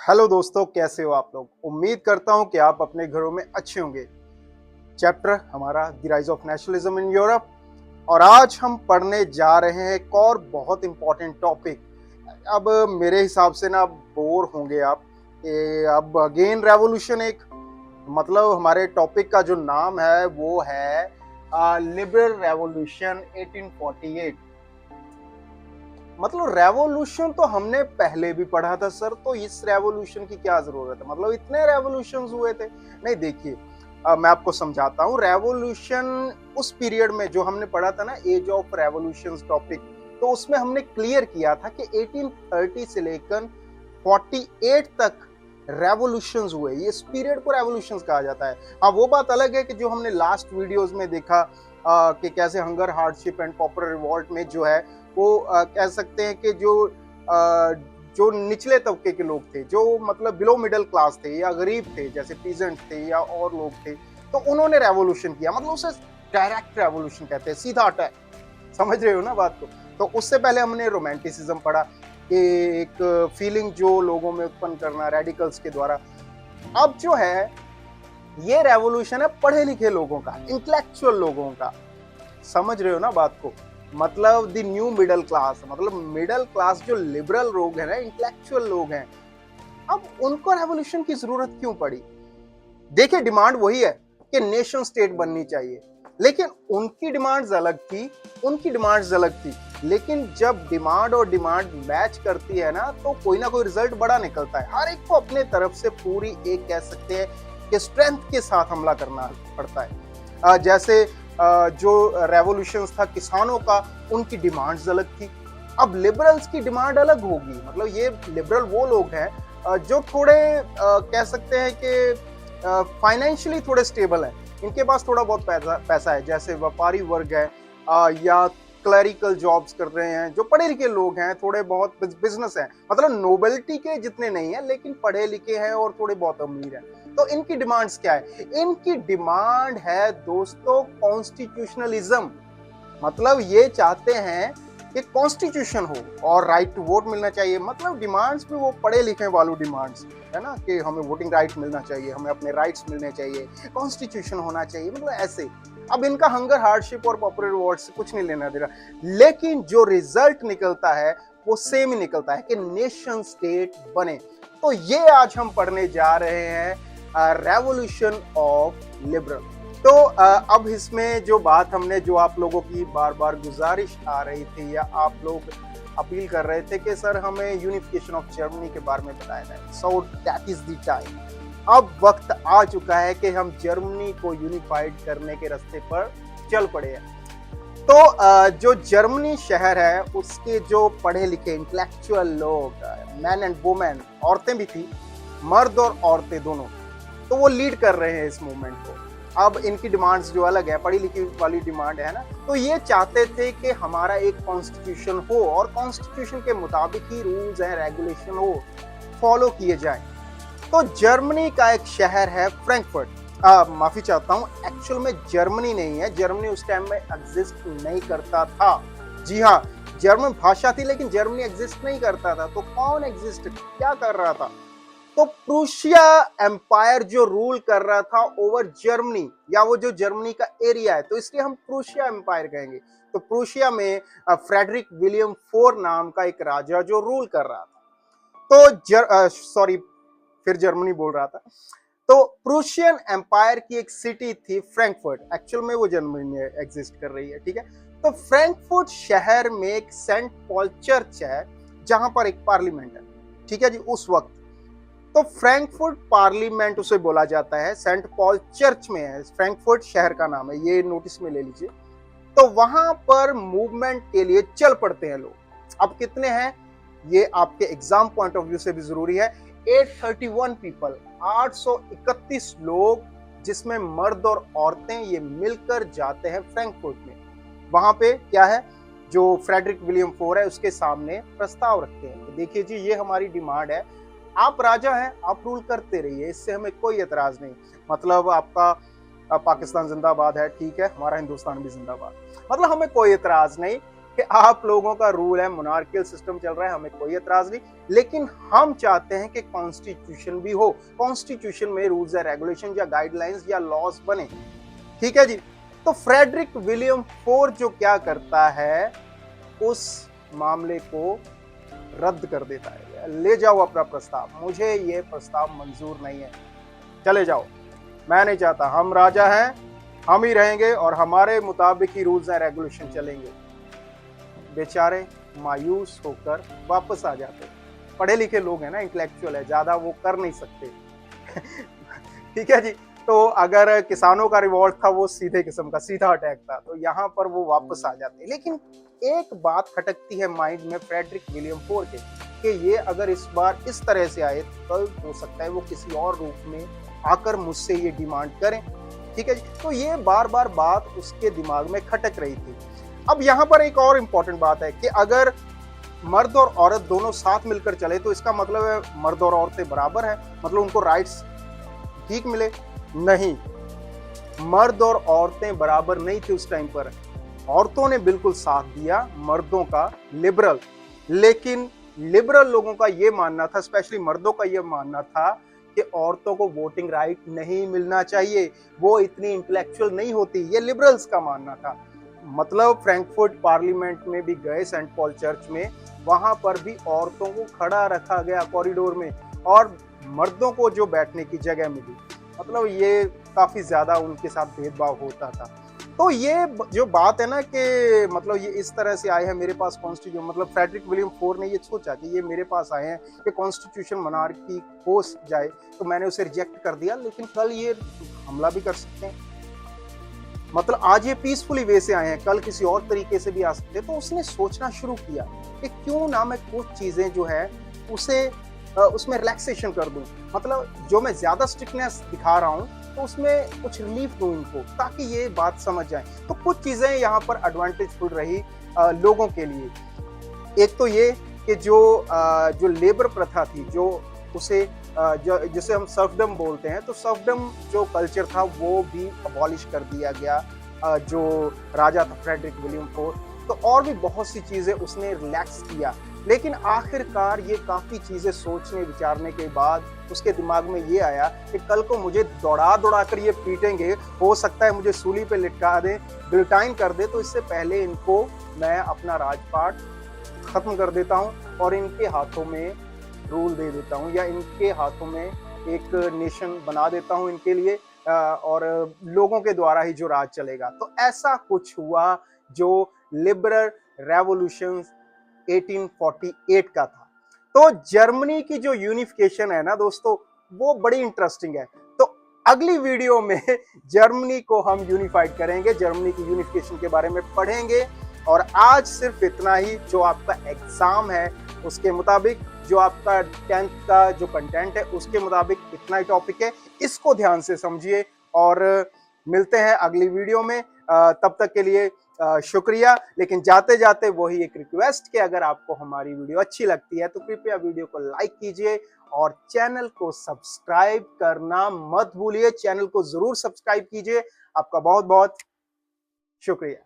Hello दोस्तों, कैसे हो आप लोग। उम्मीद करता हूं कि आप अपने घरों में अच्छे होंगे। चैप्टर हमारा the rise of nationalism in Europe, और आज हम पढ़ने जा रहे हैं एक और बहुत इंपॉर्टेंट टॉपिक। अब मेरे हिसाब से ना बोर होंगे आप। अब अगेन रेवोल्यूशन एक, मतलब हमारे टॉपिक का जो नाम है वो है लिबरल रेवोल्यूशन 1848। मतलब रेवोल्यूशन तो हमने पहले भी पढ़ा था सर, तो इस रेवोल्यूशन की क्या जरूरत है। मतलब इतने रेवोल्यूशन हुए थे। नहीं, देखिए, मैं आपको समझाता हूँ। रेवोल्यूशन उस पीरियड में जो हमने पढ़ा था ना, एज ऑफ रेवोल्यूशन टॉपिक, तो उसमें हमने क्लियर किया था कि 1830 से लेकर 48 तक रेवोल्यूशन हुए। इस पीरियड को रेवोल्यूशन कहा जाता है। हाँ, वो बात अलग है कि जो हमने लास्ट वीडियोस में देखा कि कैसे hunger, hardship and popular revolt में जो है वो कह सकते हैं कि जो निचले तबके के लोग थे, जो मतलब बिलो मिडिल क्लास थे या गरीब थे, जैसे पीजेंट थे या और लोग थे, तो उन्होंने रेवोल्यूशन किया। मतलब उसे डायरेक्ट रेवोल्यूशन कहते हैं, सीधा अटैक। समझ रहे हो ना बात को। तो उससे पहले हमने रोमांटिसिज्म पढ़ा कि एक फीलिंग जो लोगों में उत्पन्न करना रेडिकल्स के द्वारा। अब जो है ये रेवोल्यूशन है पढ़े लिखे लोगों का, इंटेलेक्चुअल लोगों का। समझ रहे हो ना बात को। मतलब द न्यू मिडिल क्लास, मतलब मिडिल क्लास जो लिबरल लोग हैं ना, इंटेलेक्चुअल लोग हैं, अब उनको रेवोल्यूशन की जरूरत क्यों पड़ी। देखिए, डिमांड वही है कि नेशन स्टेट बननी चाहिए, लेकिन उनकी डिमांड्स अलग थी, उनकी डिमांड्स अलग थी। लेकिन जब डिमांड और डिमांड मैच करती है ना, तो कोई ना कोई रिजल्ट बड़ा निकलता है। हर एक को अपने तरफ से पूरी एक कह सकते हैं कि स्ट्रेंथ के साथ हमला करना पड़ता है। जैसे जो रेवोल्यूशन था किसानों का, उनकी डिमांड्स अलग थी। अब लिबरल्स की डिमांड अलग होगी। मतलब ये लिबरल वो लोग हैं जो थोड़े कह सकते हैं कि फाइनेंशियली थोड़े स्टेबल हैं, इनके पास थोड़ा बहुत पैसा है। जैसे व्यापारी वर्ग है या क्लरिकल जॉब्स कर रहे हैं, जो पढ़े लिखे लोग हैं, थोड़े बहुत बिजनेस हैं। मतलब नोबेलिटी के जितने नहीं है, लेकिन पढ़े लिखे हैं और थोड़े बहुत अमीर हैं। तो इनकी डिमांड्स क्या है। इनकी डिमांड है दोस्तों कॉन्स्टिट्यूशनलिज्म। मतलब ये चाहते हैं कि कॉन्स्टिट्यूशन हो और राइट टू वोट मिलना चाहिए। मतलब डिमांड्स में वो पढ़े लिखे वालों डिमांड्स है ना, कि हमें वोटिंग राइट मिलना चाहिए, हमें अपने राइट्स मिलने चाहिए, कॉन्स्टिट्यूशन होना चाहिए, मतलब ऐसे। अब इनका हंगर, हार्डशिप और पॉपुलर रिवॉर्ड से कुछ नहीं लेना दे रहा, लेकिन जो रिजल्ट निकलता है वो सेम ही निकलता है कि नेशन स्टेट बने। तो ये आज हम पढ़ने जा रहे हैं रेवोल्यूशन ऑफ लिबरल। तो अब इसमें जो बात हमने, जो आप लोगों की बार बार गुजारिश आ रही थी या आप लोग अपील कर रहे थे कि सर हमें यूनिफिकेशन ऑफ जर्मनी के बारे में बताया जाए, so that is the time. अब वक्त आ चुका है कि हम जर्मनी को यूनिफाइड करने के रास्ते पर चल पड़े हैं। तो जो जर्मनी शहर है उसके जो पढ़े लिखे इंटेलेक्चुअल लोग, मैन एंड वुमेन, औरतें भी थी, मर्द और औरतें दोनों, तो वो लीड कर रहे हैं इस मूवमेंट को। अब इनकी डिमांड्स जो अलग है, पढ़ी लिखी वाली डिमांड है ना, तो ये चाहते थे कि हमारा एक कॉन्स्टिट्यूशन हो और कॉन्स्टिट्यूशन के मुताबिक ही रूल्स एंड रेगुलेशन हो, फॉलो किए जाए। तो जर्मनी का एक शहर है फ्रैंकफर्ट। माफी चाहता हूँ, एक्चुअल में जर्मनी नहीं है, जर्मनी उस टाइम में एग्जिस्ट नहीं करता था। जी हाँ, जर्मन भाषा थी लेकिन जर्मनी एग्जिस्ट नहीं करता था। तो कौन एग्जिस्ट क्या कर रहा था। तो प्रूशिया एम्पायर जो रूल कर रहा था ओवर जर्मनी, या वो जो जर्मनी का एरिया है, तो इसलिए हम प्रूशिया एम्पायर कहेंगे। तो प्रूशिया में फ्रेडरिक विलियम फोर नाम का एक राजा जो रूल कर रहा था। तो सॉरी, फिर जर्मनी बोल रहा था। तो प्रूशियन एम्पायर की एक सिटी थी फ्रैंकफर्ट, एक्चुअल में वो जर्मनी में एग्जिस्ट कर रही है, ठीक है। तो फ्रैंकफर्ट शहर में एक सेंट पॉल चर्च है, जहां पर एक पार्लियामेंट है, ठीक है जी, उस वक्त। तो फ्रैंकफर्ट पार्लियामेंट उसे बोला जाता है, सेंट पॉल चर्च में है, फ्रैंकफर्ट शहर का नाम है, ये नोटिस में ले लीजिए। तो वहां पर मूवमेंट के लिए चल पड़ते हैं लोग। अब कितने हैं, ये आपके एग्जाम पॉइंट ऑफ व्यू से भी जरूरी है। 831 पीपल, 831 लोग, जिसमें मर्द और औरतें ये मिलकर जाते हैं फ्रैंकफर्ट में। वहां पे क्या है, जो फ्रेडरिक विलियम फोर है उसके सामने प्रस्ताव रखते हैं कि देखिए जी, ये हमारी डिमांड है, आप राजा हैं, आप रूल करते रहिए, इससे हमें कोई एतराज नहीं। मतलब आपका पाकिस्तान जिंदाबाद है, ठीक है, हमारा हिंदुस्तान भी जिंदाबाद, मतलब हमें कोई एतराज नहीं कि आप लोगों का रूल है, मोनार्कियल सिस्टम चल रहा है, हमें कोई एतराज नहीं, लेकिन हम चाहते हैं कि कॉन्स्टिट्यूशन भी हो, कॉन्स्टिट्यूशन में रूल्स या रेगुलेशन या गाइडलाइंस या लॉज बने। ठीक है जी। तो फ्रेडरिक विलियम फोर्थ जो क्या करता है, उस मामले को रद्द कर देता है, ले जाओ अपना प्रस्ताव, मुझे ये प्रस्ताव मंजूर नहीं है, चले जाओ, मैं नहीं चाहता, हम राजा हैं, हम ही रहेंगे और हमारे मुताबिक ही रूल्स एंड रेगुलेशन चलेंगे। बेचारे मायूस होकर वापस आ जाते। पढ़े लिखे लोग हैं ना, इंटेलेक्चुअल है, ज्यादा वो कर नहीं सकते। ठीक है जी। तो अगर किसानों का रिवॉल्ट था, वो सीधे किस्म का सीधा अटैक था, तो यहाँ पर वो वापस आ जाते। लेकिन एक बात खटकती है माइंड में फ्रेडरिक विलियम फोर के, कि ये अगर इस बार इस तरह से आए, कल हो सकता है वो किसी और रूप में आकर मुझसे ये डिमांड करें। ठीक है जी। तो ये बार बार बात उसके दिमाग में खटक रही थी। अब यहाँ पर एक और इम्पोर्टेंट बात है कि अगर मर्द और औरत दोनों साथ मिलकर चले तो इसका मतलब है मर्द और औरतें बराबर हैं, मतलब उनको राइट्स ठीक मिले। नहीं, मर्द और औरतें बराबर नहीं थे उस टाइम पर। औरतों ने बिल्कुल साथ दिया मर्दों का, लिबरल। लेकिन लिबरल लोगों का यह मानना था, स्पेशली मर्दों का यह मानना था कि औरतों को वोटिंग राइट नहीं मिलना चाहिए, वो इतनी इंटेलेक्चुअल नहीं होती, ये लिबरल्स का मानना था। मतलब फ्रैंकफर्ट पार्लियामेंट में भी गए, सेंट पॉल चर्च में, वहां पर भी औरतों को खड़ा रखा गया कॉरिडोर में, और मर्दों को जो बैठने की जगह मिली। मतलब ये काफी ज्यादा उनके साथ भेदभाव होता था। तो ये जो बात है ना कि मतलब ये इस तरह से आए हैं मेरे पास कॉन्स्टिट्यूशन, मतलब फ्रेडरिक विलियम फोर ने ये सोचा कि ये मेरे पास आए हैं कि कॉन्स्टिट्यूशन मोनार्की हो जाए, तो मैंने उसे रिजेक्ट कर दिया, लेकिन कल ये हमला भी कर सकते हैं। मतलब आज ये पीसफुली वे से आए हैं, कल किसी और तरीके से भी आ सकते हैं। तो उसने सोचना शुरू किया कि क्यों ना मैं कुछ चीजें जो है उसे उसमें रिलैक्सेशन कर दूं, मतलब जो मैं ज्यादा स्ट्रिक्टनेस दिखा रहा हूं तो उसमें कुछ रिलीफ दूं इनको, ताकि ये बात समझ जाए। तो कुछ चीजें यहाँ पर एडवांटेजफुल रही लोगों के लिए। एक तो ये कि जो लेबर प्रथा थी, जो उसे जिसे हम सर्फडम बोलते हैं, तो सर्फडम जो कल्चर था वो भी अबॉलिश कर दिया गया जो राजा था फ्रेडरिक विलियम फोर्थ। तो और भी बहुत सी चीजें उसने रिलैक्स किया। लेकिन आखिरकार ये काफी चीजें सोचने विचारने के बाद उसके दिमाग में ये आया कि कल को मुझे दौड़ा दौड़ा कर ये पीटेंगे, हो सकता है मुझे सूली पे लटका दे, गिल्टाइन कर दे, तो इससे पहले इनको मैं अपना राजपाट खत्म कर देता हूँ और इनके हाथों में रूल दे देता हूँ, या इनके हाथों में एक नेशन बना देता हूँ इनके लिए, और लोगों के द्वारा ही जो राज चलेगा। तो ऐसा कुछ हुआ जो लिबरल रेवोल्यूशन 1848 का था। तो जर्मनी की जो यूनिफिकेशन है ना दोस्तों, वो बड़ी इंटरेस्टिंग है। तो अगली वीडियो में जर्मनी को हम यूनिफाइड करेंगे, जर्मनी की यूनिफिकेशन के बारे में पढ़ेंगे। और आज सिर्फ इतना ही, जो आपका एग्जाम है उसके मुताबिक, जो आपका 10th का जो कंटेंट है उसके मुताबिक इतना ही टॉपिक है, इसको ध्यान से समझिए। और मिलते हैं अगली वीडियो में, तब तक के लिए शुक्रिया। लेकिन जाते जाते वही एक रिक्वेस्ट कि अगर आपको हमारी वीडियो अच्छी लगती है तो कृपया वीडियो को लाइक कीजिए और चैनल को सब्सक्राइब करना मत भूलिए। चैनल को जरूर सब्सक्राइब कीजिए। आपका बहुत बहुत शुक्रिया।